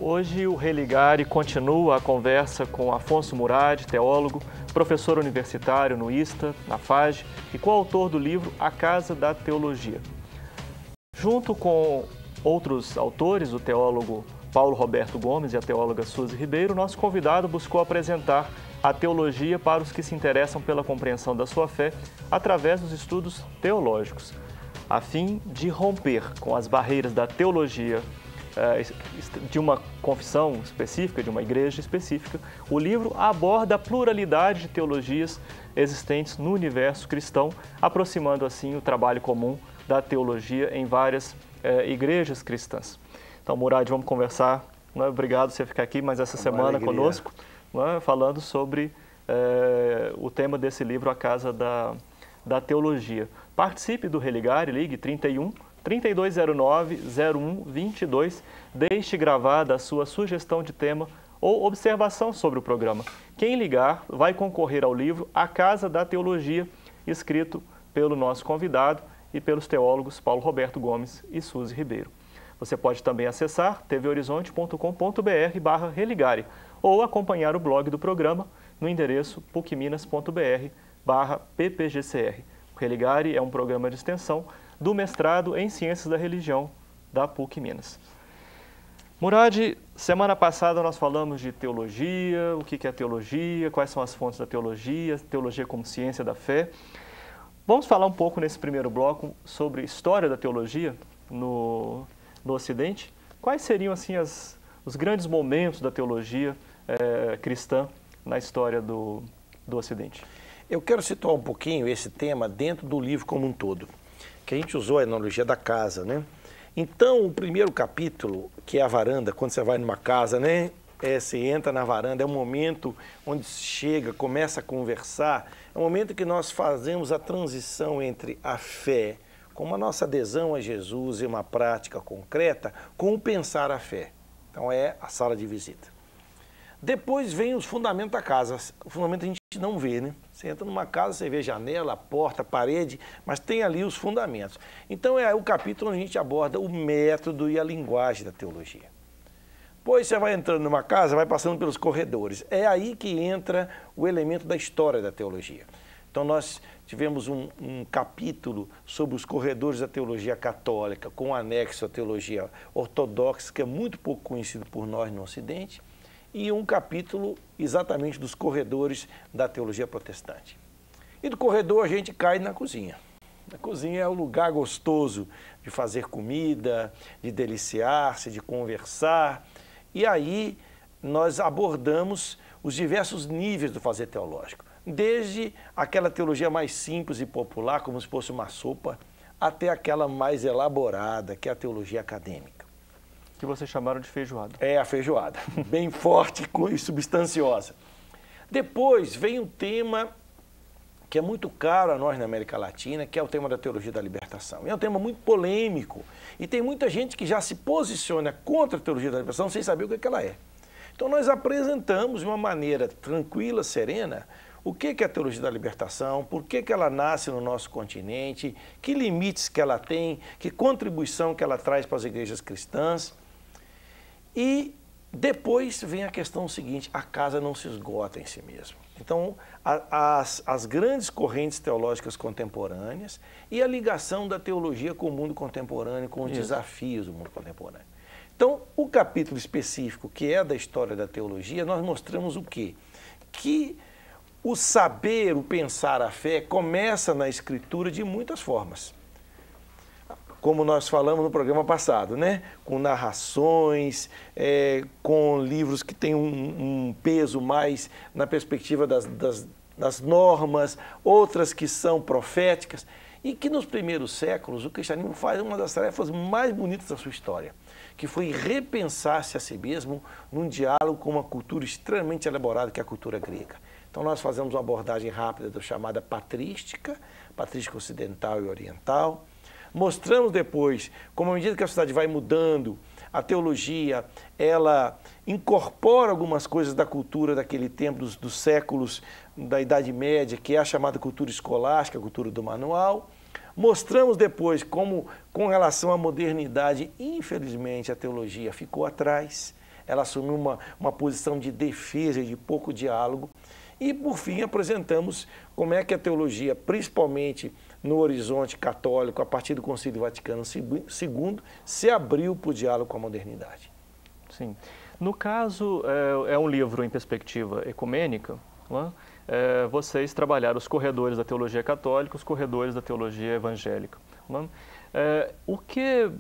Hoje o Religare continua a conversa com Afonso Murad, teólogo, professor universitário no ISTA, na FAGE e coautor do livro A Casa da Teologia. Junto com outros autores, o teólogo Paulo Roberto Gomes e a teóloga Suzy Ribeiro, nosso convidado buscou apresentar a teologia para os que se interessam pela compreensão da sua fé através dos estudos teológicos, a fim de romper com as barreiras da teologia de uma confissão específica, de uma igreja específica. O livro aborda a pluralidade de teologias existentes no universo cristão, aproximando assim o trabalho comum da teologia em várias igrejas cristãs. Então, Murad, vamos conversar. Obrigado por você ficar aqui mais essa semana conosco, falando sobre o tema desse livro, A Casa da Teologia. Participe do Religare, ligue 31 3209-0122, deixe gravada a sua sugestão de tema ou observação sobre o programa. Quem ligar vai concorrer ao livro A Casa da Teologia, escrito pelo nosso convidado e pelos teólogos Paulo Roberto Gomes e Suzy Ribeiro. Você pode também acessar tvhorizonte.com.br/religare ou acompanhar o blog do programa no endereço pucminas.br/ppgcr. O Religare é um programa de extensão do mestrado em Ciências da Religião da PUC Minas. Murad, semana passada nós falamos de teologia, o que é teologia, quais são as fontes da teologia como ciência da fé. Vamos falar um pouco nesse primeiro bloco sobre história da teologia no Ocidente. Quais seriam assim os grandes momentos da teologia cristã na história do Ocidente? Eu quero situar um pouquinho esse tema dentro do livro como um todo, que a gente usou a analogia da casa, né? Então, o primeiro capítulo, que é a varanda, quando você vai numa casa, né? Você entra na varanda, é um momento onde chega, começa a conversar, é um momento que nós fazemos a transição entre a fé, com a nossa adesão a Jesus e uma prática concreta, com o pensar a fé. Então, é a sala de visita. Depois vem os fundamentos da casa. O fundamento a gente não vê, né? Você entra numa casa, você vê janela, porta, parede, mas tem ali os fundamentos. Então é o capítulo onde a gente aborda o método e a linguagem da teologia. Depois você vai entrando numa casa, vai passando pelos corredores. É aí que entra o elemento da história da teologia. Então nós tivemos um capítulo sobre os corredores da teologia católica, com anexo à teologia ortodoxa, que é muito pouco conhecido por nós no Ocidente, e um capítulo exatamente dos corredores da teologia protestante. E do corredor a gente cai na cozinha. A cozinha é o lugar gostoso de fazer comida, de deliciar-se, de conversar. E aí nós abordamos os diversos níveis do fazer teológico. Desde aquela teologia mais simples e popular, como se fosse uma sopa, até aquela mais elaborada, que é a teologia acadêmica. Que vocês chamaram de feijoada. É a feijoada, bem forte e substanciosa. Depois vem um tema que é muito caro a nós na América Latina, que é o tema da teologia da libertação. É um tema muito polêmico e tem muita gente que já se posiciona contra a teologia da libertação sem saber o que ela é. Então nós apresentamos de uma maneira tranquila, serena, o que é a teologia da libertação, por que ela nasce no nosso continente, que limites que ela tem, que contribuição que ela traz para as igrejas cristãs. E depois vem a questão seguinte, a casa não se esgota em si mesma. Então, as grandes correntes teológicas contemporâneas e a ligação da teologia com o mundo contemporâneo, com os desafios do mundo contemporâneo. Então, o capítulo específico, que é da história da teologia, nós mostramos o quê? Que o saber, o pensar a fé, começa na Escritura de muitas formas. Como nós falamos no programa passado, né? Com narrações, com livros que têm um peso mais na perspectiva das normas, outras que são proféticas, e que nos primeiros séculos o cristianismo faz uma das tarefas mais bonitas da sua história, que foi repensar-se a si mesmo num diálogo com uma cultura extremamente elaborada, que é a cultura grega. Então nós fazemos uma abordagem rápida da chamada patrística ocidental e oriental. Mostramos depois, como à medida que a sociedade vai mudando, a teologia, ela incorpora algumas coisas da cultura daquele tempo, dos séculos da Idade Média, que é a chamada cultura escolástica, a cultura do manual. Mostramos depois como, com relação à modernidade, infelizmente a teologia ficou atrás. ela assumiu uma posição de defesa e de pouco diálogo. E, por fim, apresentamos como é que a teologia, principalmente no horizonte católico, a partir do Concílio Vaticano II, se abriu para o diálogo com a modernidade. Sim. No caso, é um livro em perspectiva ecumênica, não é? Vocês trabalharam os corredores da teologia católica, os corredores da teologia evangélica. Não é? O que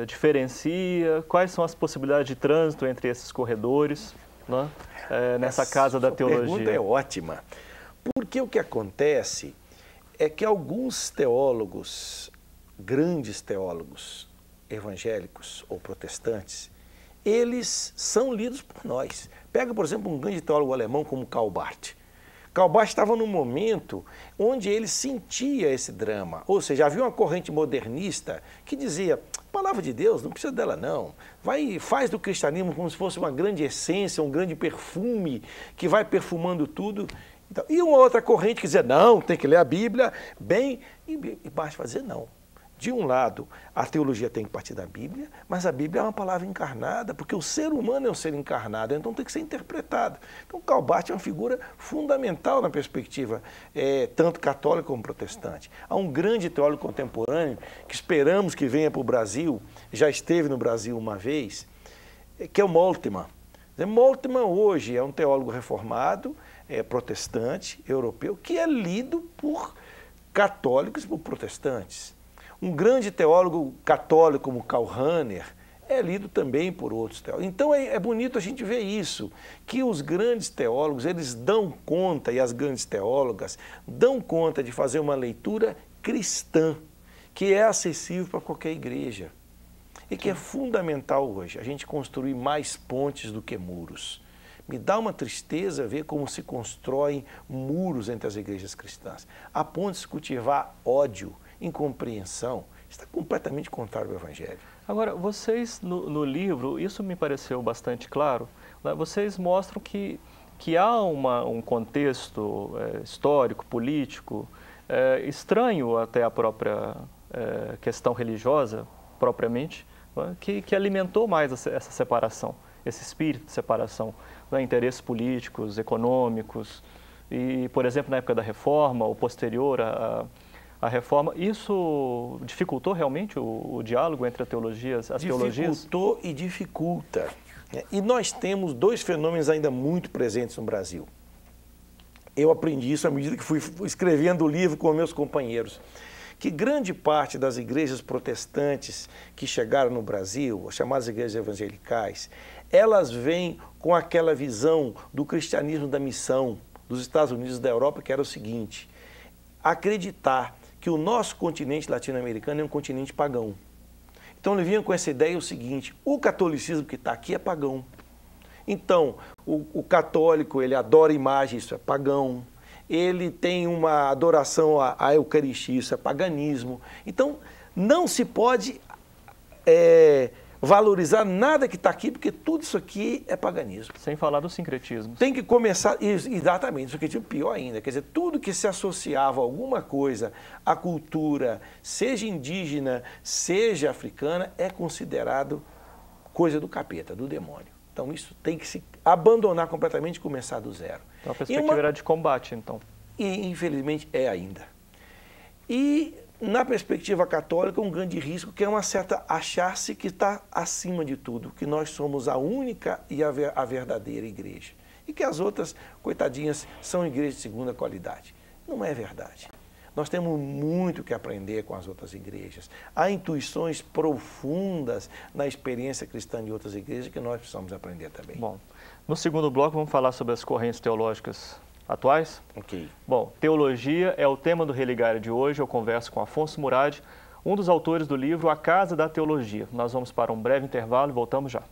diferencia, quais são as possibilidades de trânsito entre esses corredores, não é? Nessa casa da teologia? A pergunta é ótima, porque o que acontece é que alguns teólogos, grandes teólogos evangélicos ou protestantes, eles são lidos por nós. Pega, por exemplo, um grande teólogo alemão como Karl Barth. Karl Barth estava num momento onde ele sentia esse drama, ou seja, havia uma corrente modernista que dizia, palavra de Deus, não precisa dela não, faz do cristianismo como se fosse uma grande essência, um grande perfume que vai perfumando tudo. Então, e uma outra corrente que dizia, não, tem que ler a Bíblia bem, e Barth vai dizer não. De um lado, a teologia tem que partir da Bíblia, mas a Bíblia é uma palavra encarnada, porque o ser humano é um ser encarnado, então tem que ser interpretado. Então, Karl Barth é uma figura fundamental na perspectiva tanto católica como protestante. Há um grande teólogo contemporâneo, que esperamos que venha para o Brasil, já esteve no Brasil uma vez, que é o Moltmann. Moltmann hoje é um teólogo reformado, protestante, europeu, que é lido por católicos e por protestantes. Um grande teólogo católico como Karl Rahner é lido também por outros teólogos. Então é bonito a gente ver isso, que os grandes teólogos, eles dão conta, e as grandes teólogas, dão conta de fazer uma leitura cristã, que é acessível para qualquer igreja. E que é fundamental hoje, a gente construir mais pontes do que muros. Me dá uma tristeza ver como se constroem muros entre as igrejas cristãs. A ponto de se cultivar ódio, incompreensão, está completamente contrário ao Evangelho. Agora, vocês no livro, isso me pareceu bastante claro, né? Vocês mostram que há um contexto histórico, político, estranho até a própria questão religiosa, propriamente, né? que alimentou mais essa separação, esse espírito de separação, né? Interesses políticos, econômicos, e, por exemplo, na época da Reforma, ou posterior a Reforma, isso dificultou realmente o diálogo entre as teologias? Dificultou e dificulta. E nós temos dois fenômenos ainda muito presentes no Brasil. Eu aprendi isso à medida que fui escrevendo o livro com meus companheiros, que grande parte das igrejas protestantes que chegaram no Brasil, as chamadas igrejas evangelicais, elas vêm com aquela visão do cristianismo da missão dos Estados Unidos e da Europa, que era o seguinte: acreditar que o nosso continente latino-americano é um continente pagão. Então ele vinha com essa ideia o seguinte: o catolicismo que está aqui é pagão. Então o católico, ele adora imagem, isso é pagão. Ele tem uma adoração à Eucaristia, isso é paganismo. Então não se pode valorizar nada que está aqui, porque tudo isso aqui é paganismo. Sem falar do sincretismo. Tem que começar, exatamente, o sincretismo pior ainda, quer dizer, tudo que se associava a alguma coisa, à cultura, seja indígena, seja africana, é considerado coisa do capeta, do demônio. Então isso tem que se abandonar completamente e começar do zero. Então a perspectiva era de combate, então. E infelizmente é ainda. E na perspectiva católica, um grande risco que é uma certa achar-se que está acima de tudo, que nós somos a única e a verdadeira igreja. E que as outras, coitadinhas, são igrejas de segunda qualidade. Não é verdade. Nós temos muito que aprender com as outras igrejas. Há intuições profundas na experiência cristã de outras igrejas que nós precisamos aprender também. Bom, no segundo bloco vamos falar sobre as correntes teológicas atuais. Ok. Bom, teologia é o tema do Religário de hoje. Eu converso com Afonso Murad, um dos autores do livro A Casa da Teologia. Nós vamos para um breve intervalo e voltamos já.